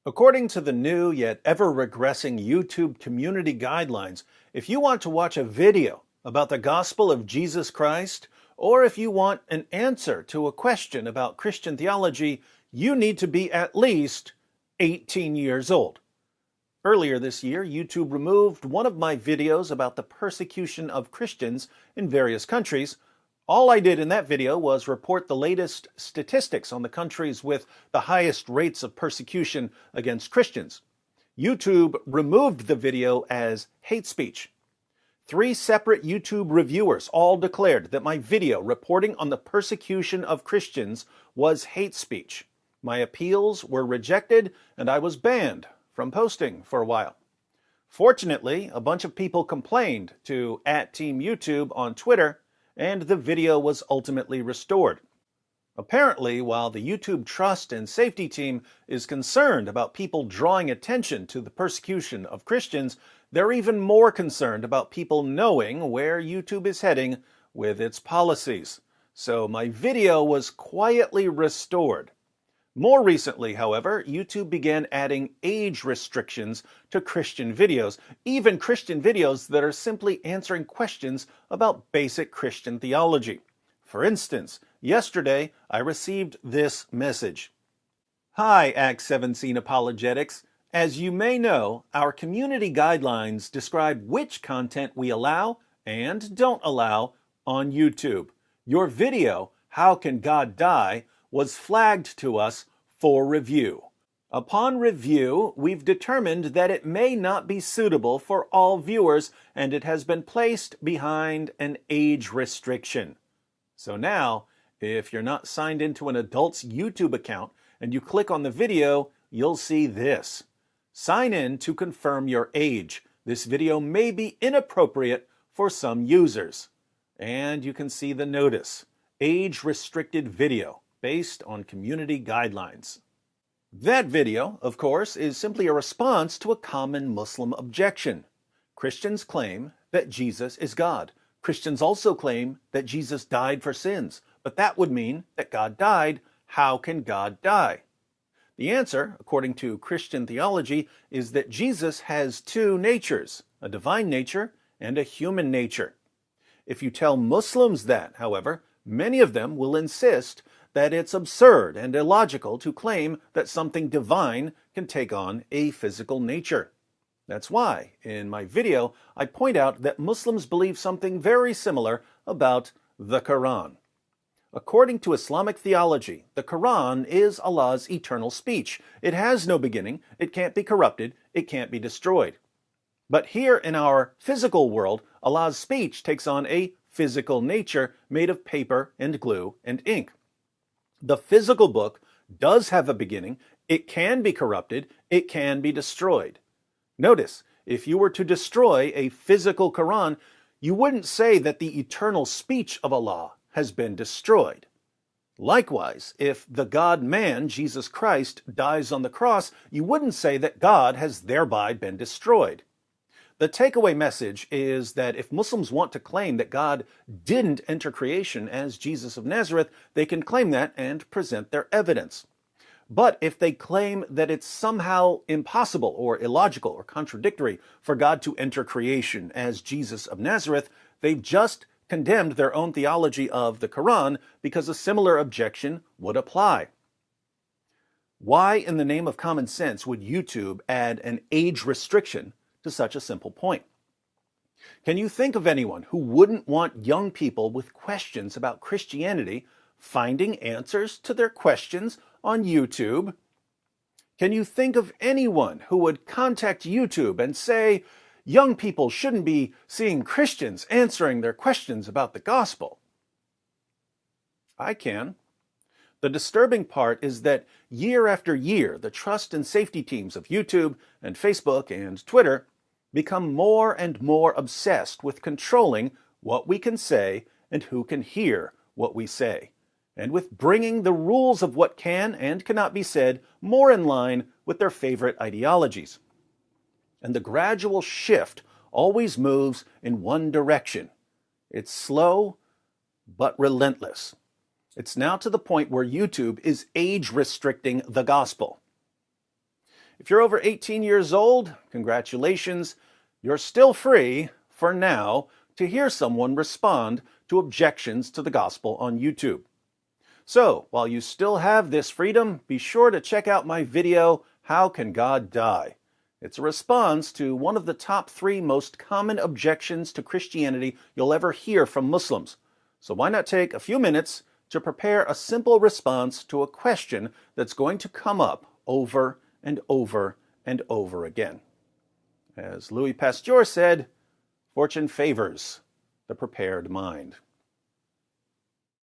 According to the new yet ever-regressing YouTube community guidelines, if you want to watch a video about the gospel of Jesus Christ, or if you want an answer to a question about Christian theology, you need to be at least 18 years old. Earlier this year, YouTube removed one of my videos about the persecution of Christians in various countries. All I did in that video was report the latest statistics on the countries with the highest rates of persecution against Christians. YouTube removed the video as hate speech. 3 separate YouTube reviewers all declared that my video reporting on the persecution of Christians was hate speech. My appeals were rejected, and I was banned from posting for a while. Fortunately, a bunch of people complained to @TeamYouTube on Twitter, and the video was ultimately restored. Apparently, while the YouTube Trust and Safety Team is concerned about people drawing attention to the persecution of Christians, they're even more concerned about people knowing where YouTube is heading with its policies. So my video was quietly restored. More recently, however, YouTube began adding age restrictions to Christian videos, even Christian videos that are simply answering questions about basic Christian theology. For instance, yesterday I received this message. Hi, Acts 17 Apologetics. As you may know, our community guidelines describe which content we allow and don't allow on YouTube. Your video, How Can God Die?, was flagged to us for review. Upon review, we've determined that it may not be suitable for all viewers, and it has been placed behind an age restriction. So now, if you're not signed into an adult's YouTube account and you click on the video, you'll see this. Sign in to confirm your age. This video may be inappropriate for some users. And you can see the notice. Age-restricted video, based on community guidelines. That video, of course, is simply a response to a common Muslim objection. Christians claim that Jesus is God. Christians also claim that Jesus died for sins, but that would mean that God died. How can God die? The answer, according to Christian theology, is that Jesus has 2 natures, a divine nature and a human nature. If you tell Muslims that, however, many of them will insist that it's absurd and illogical to claim that something divine can take on a physical nature. That's why, in my video, I point out that Muslims believe something very similar about the Quran. According to Islamic theology, the Quran is Allah's eternal speech. It has no beginning, it can't be corrupted, it can't be destroyed. But here in our physical world, Allah's speech takes on a physical nature made of paper and glue and ink. The physical book does have a beginning, it can be corrupted, it can be destroyed. Notice, if you were to destroy a physical Quran, you wouldn't say that the eternal speech of Allah has been destroyed. Likewise, if the God-man, Jesus Christ, dies on the cross, you wouldn't say that God has thereby been destroyed. The takeaway message is that if Muslims want to claim that God didn't enter creation as Jesus of Nazareth, they can claim that and present their evidence. But if they claim that it's somehow impossible or illogical or contradictory for God to enter creation as Jesus of Nazareth, they've just condemned their own theology of the Quran because a similar objection would apply. Why, in the name of common sense, would YouTube add an age restriction to such a simple point? Can you think of anyone who wouldn't want young people with questions about Christianity finding answers to their questions on YouTube? Can you think of anyone who would contact YouTube and say, young people shouldn't be seeing Christians answering their questions about the gospel? I can. The disturbing part is that year after year, the trust and safety teams of YouTube and Facebook and Twitter become more and more obsessed with controlling what we can say and who can hear what we say, and with bringing the rules of what can and cannot be said more in line with their favorite ideologies. And the gradual shift always moves in one direction. It's slow, but relentless. It's now to the point where YouTube is age-restricting the gospel. If you're over 18 years old, congratulations, you're still free, for now, to hear someone respond to objections to the gospel on YouTube. So, while you still have this freedom, be sure to check out my video, How Can God Die? It's a response to one of the top 3 most common objections to Christianity you'll ever hear from Muslims. So why not take a few minutes to prepare a simple response to a question that's going to come up over and over and over again. As Louis Pasteur said, fortune favors the prepared mind.